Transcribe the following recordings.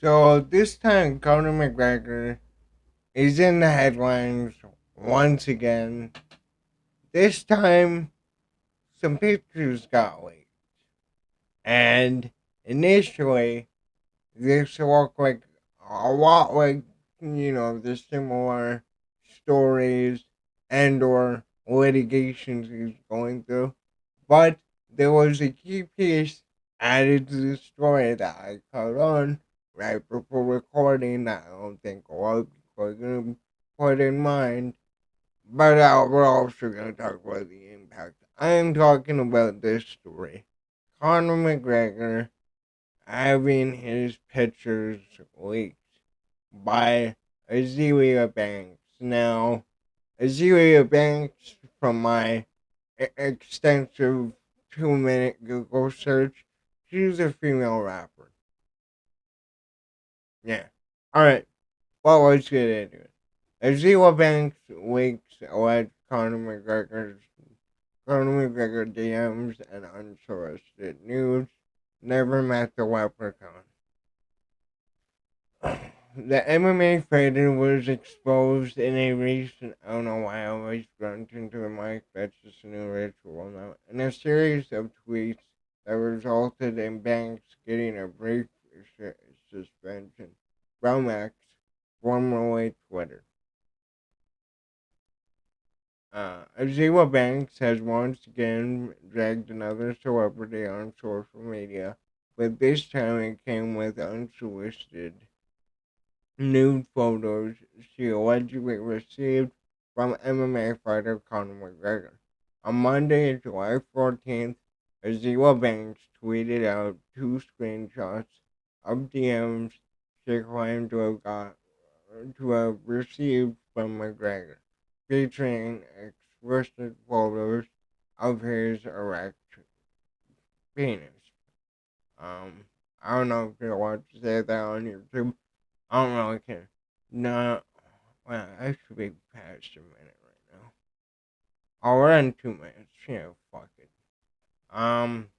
So this time, Conor McGregor is in the headlines once again. This time, some pictures got leaked, and initially, this looked like a lot like the similar stories and/or litigations he's going through. But there was a key piece added to the story that I caught on right before recording that I don't think a lot of people are going to put in mind. But we're also going to talk about the impact. I am talking about this story. Conor McGregor having his pictures leaked by Azealia Banks. Now, Azealia Banks, from my extensive 2 minute Google search, she's a female rapper. Yeah. Alright, well, let's get into it. Azealia Banks leaks alleged Conor McGregor DMs and unsolicited news never met the leprechaun. The MMA fighter was exposed in a recent, I don't know why I always grunt into the mic, that's just a new ritual now, in a series of tweets that resulted in Banks getting a brief suspension from X, formerly Twitter. Azealia Banks has once again dragged another celebrity on social media, but this time it came with unsolicited nude photos she allegedly received from MMA fighter Conor McGregor. On Monday, July 14th, Azealia Banks tweeted out two screenshots of DMs she claimed to have received from McGregor, featuring explicit photos of his erect penis. Um, I don't know if you want to say that on YouTube. I don't really care. No, well, I should be past a minute right now. Oh, we're in 2 minutes. Yeah, fuck it. Um,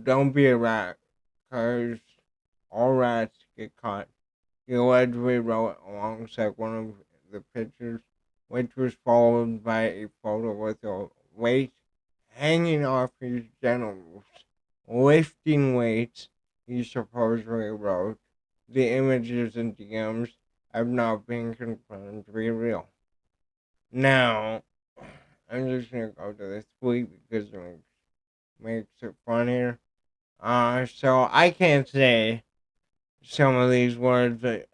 don't be a rat, cause all rats get caught. He allegedly wrote alongside one of the pictures, which was followed by a photo with a weight hanging off his genitals, lifting weights. He supposedly wrote, "The images and DMs have not been confirmed to be real." Now, I'm just gonna go to this tweet because it makes it funnier. So I can't say some of these words, but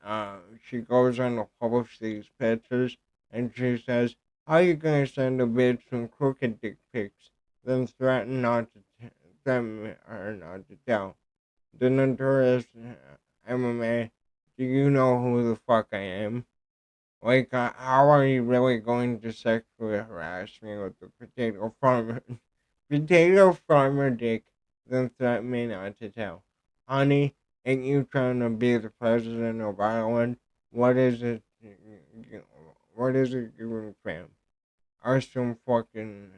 she goes on to publish these pictures, and she says, "How you gonna send a bitch some crooked dick pics, then threaten her not to tell? The notorious MMA, do you know who the fuck I am? Like, how are you really going to sexually harass me with the potato farmer dick, then threaten me not to tell? Honey, ain't you trying to be the president of Ireland? What is it? What is it you fam? Are some fucking,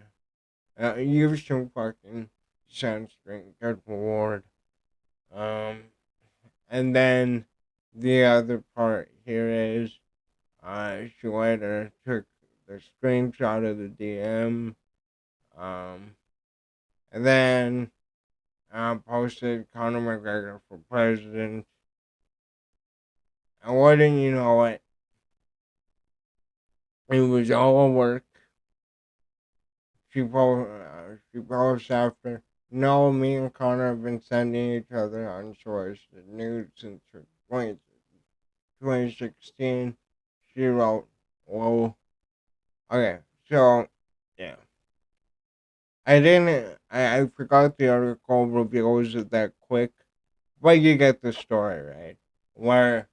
use some fucking sunscreen, good lord. Um, and then the other part here is, she later took the screenshot of the DM, um, and then posted Conor McGregor for president. And wouldn't you know it, it was all a work. She posted after, "No, me and Conor have been sending each other unsolicited nudes since 2016. She wrote, "Whoa." Okay, so, yeah. I forgot the article reveals it that quick, but you get the story, right? Where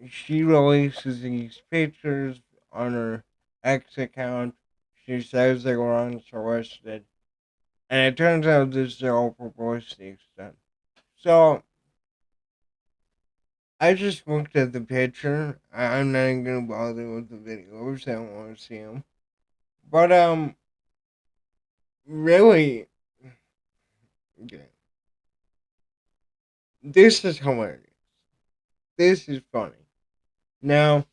she releases these pictures on her X account. She says they were unsolicited, and it turns out this is all publicity stunt. So, I just looked at the picture. I'm not even gonna bother with the videos. I don't want to see them. But, really, okay. This is hilarious. this is funny. Now,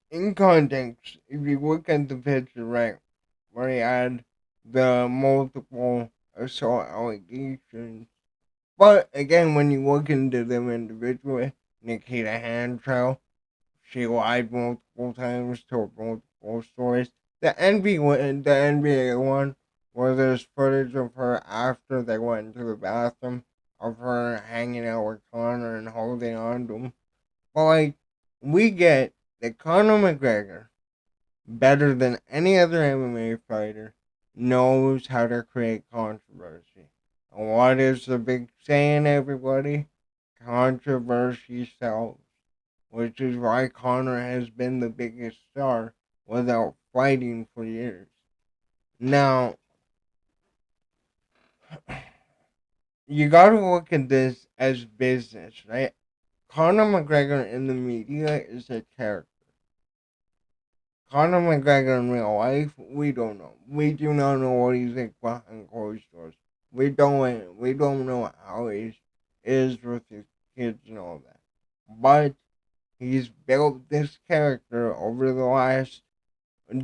in context, if you look at the picture, right, where he had the multiple assault allegations, but again, when you look into them individually, Nikita Hancho, she lied multiple times, told multiple stories. The NBA one, where there's footage of her after they went into the bathroom, of her hanging out with Conor and holding on to him. But like, we get that Conor McGregor, better than any other MMA fighter, knows how to create controversy. And what is the big saying, everybody? Controversy sells, which is why Conor has been the biggest star without fighting for years. Now, you gotta look at this as business, right? Conor McGregor in the media is a character. Conor McGregor in real life, we don't know. We do not know what he's like behind closed doors. We don't know how he is with his kids and all that. But he's built this character over the last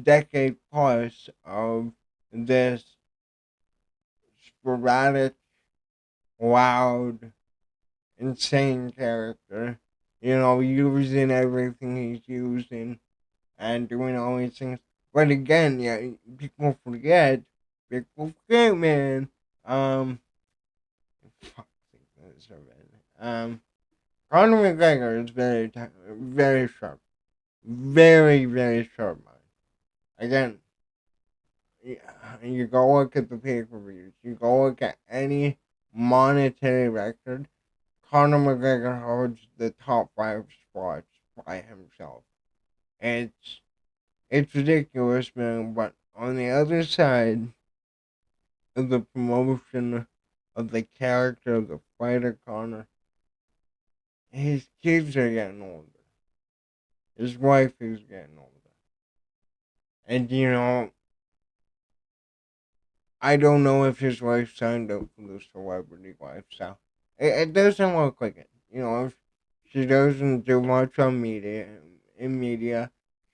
decade plus of this sporadic, loud, insane character. Using everything he's using and doing all these things. But again, yeah, people forget, man. Um, fuck, that's so bad. Conor McGregor is very sharp, very, very sharp mind. Again, you go look at the pay-per-views, you go look at any monetary record, Conor McGregor holds the top 5 spots by himself. It's it's ridiculous, man, but on the other side of the promotion of the character of the fighter Conor, his kids are getting older. His wife is getting older. And I don't know if his wife signed up for the celebrity lifestyle. It doesn't look like it. If she doesn't do much on media.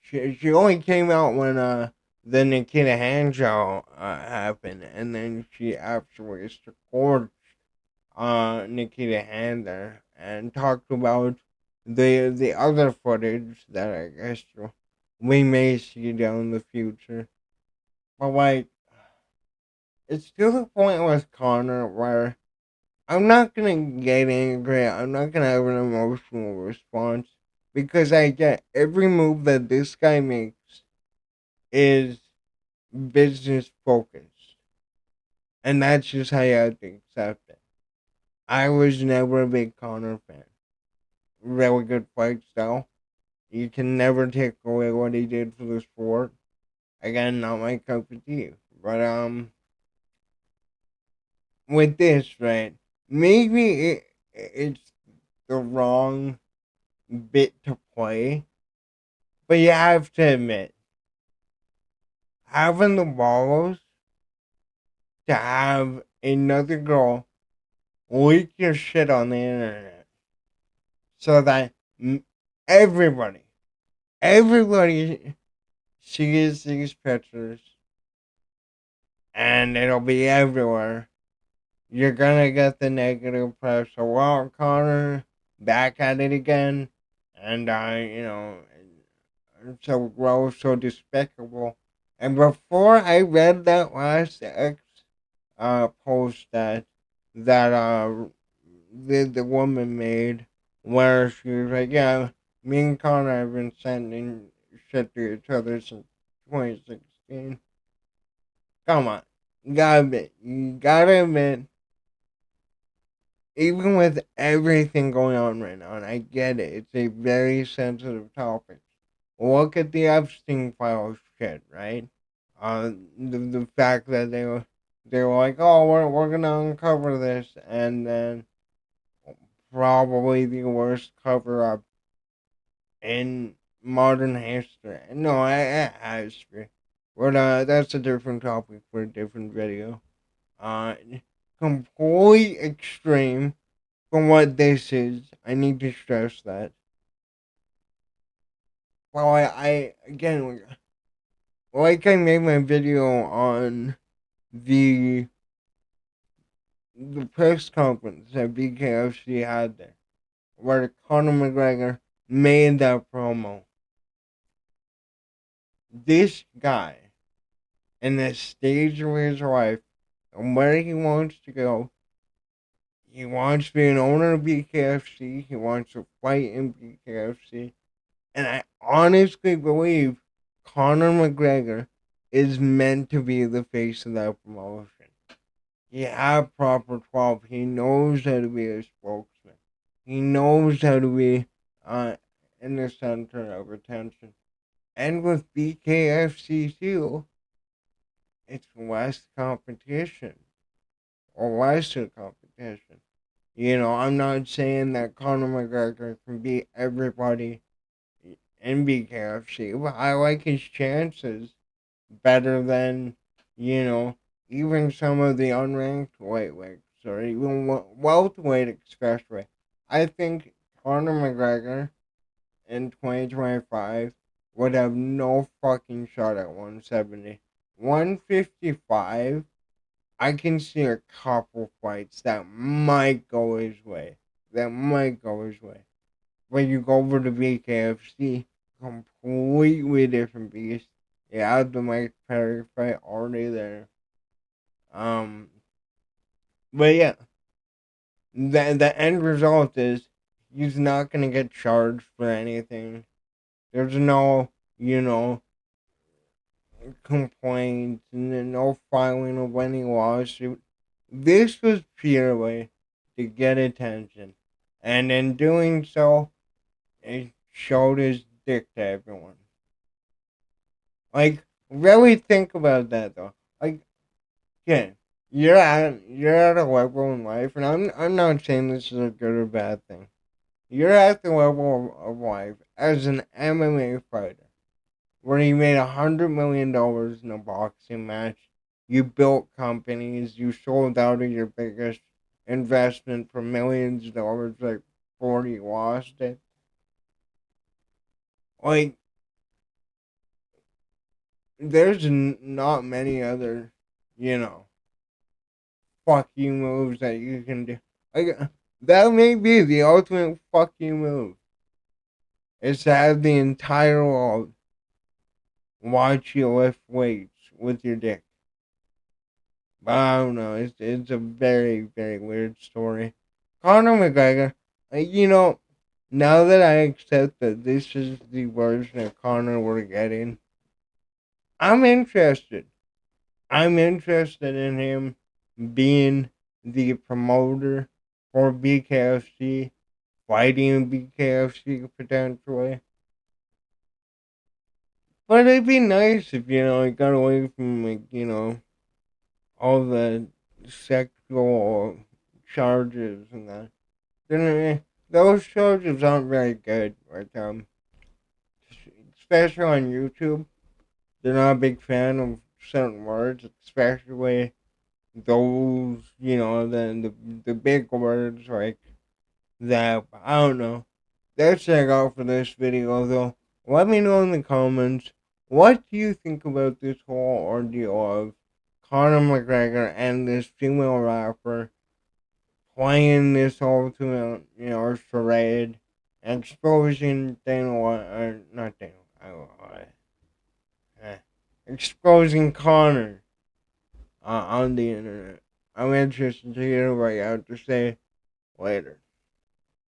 She only came out when the Nikita Hancho happened, and then she actually supported Nikita Hand there and talked about the other footage that I guess we may see down the future. But like, it's to the point with Connor where I'm not gonna get angry. I'm not gonna have an emotional response because I get every move that this guy makes is business focused, and that's just how you have to accept it. I was never a big Connor fan. Really good fight style. You can never take away what he did for the sport. Again, not my cup of tea. But with this, right? Maybe it's the wrong bit to play, but you have to admit, having the balls to have another girl leak your shit on the internet so that everybody, everybody sees these pictures and it'll be everywhere. You're gonna get the negative press. So, well, Connor, back at it again, and so gross, so despicable. And before I read that last X post that the woman made, where she was like, yeah, me and Connor have been sending shit to each other since 2016. Come on, you gotta admit, even with everything going on right now, and I get it, it's a very sensitive topic. Look at the Epstein files shit, right? The fact that they were like, oh, we're gonna uncover this, and then probably the worst cover up in modern history. No, it has to be. But that's a different topic for a different video. Uh, Complete extreme. for what this is. I need to stress that. Well, I again, like I made my video on the the press conference that BKFC had there, where Conor McGregor made that promo. This guy, in the stage of his life, and where he wants to go, he wants to be an owner of BKFC. He wants to fight in BKFC. And I honestly believe Conor McGregor is meant to be the face of that promotion. He had proper 12. He knows how to be a spokesman. He knows how to be uh, in the center of attention. And with BKFC too, it's less competition or lesser competition. I'm not saying that Conor McGregor can beat everybody in BKFC, but I like his chances better than, you know, even some of the unranked lightweights or even welterweight especially. I think Conor McGregor in 2025 would have no fucking shot at 170. 155, I can see a couple fights that might go his way. That might go his way. When you go over to BKFC, completely different beast. Yeah, the Mike Perry fight already there. Um, but yeah, the end result is he's not gonna get charged for anything. There's no, you know, complaints and no filing of any lawsuit. This was purely to get attention, and in doing so, it showed his dick to everyone. Like, really think about that though. Like, yeah, you're at a level in life, and I'm not saying this is a good or bad thing. You're at the level of life as an MMA fighter, where you made $100 million in a boxing match. You built companies. You sold out of your biggest investment for millions of dollars, like 40 lost it. Like, there's not many other, you know, fuck you moves that you can do. Like, that may be the ultimate fuck you move. Is to have the entire world watch you lift weights with your dick. But I don't know. It's a very, very weird story. Conor McGregor, now that I accept that this is the version of Conor we're getting, I'm interested. I'm interested in him being the promoter for BKFC, fighting BKFC potentially. But it'd be nice if, he got away from, all the sexual charges and that. Those charges aren't very good. Like, especially on YouTube, they're not a big fan of certain words, especially those, the big words like that. I don't know. That's it all for this video, though. Let me know in the comments, what do you think about this whole ordeal of Conor McGregor and this female rapper playing this ultimate, charade, exposing Dana White, or not Dana, exposing Conor on the internet. I'm interested to hear what you have to say later.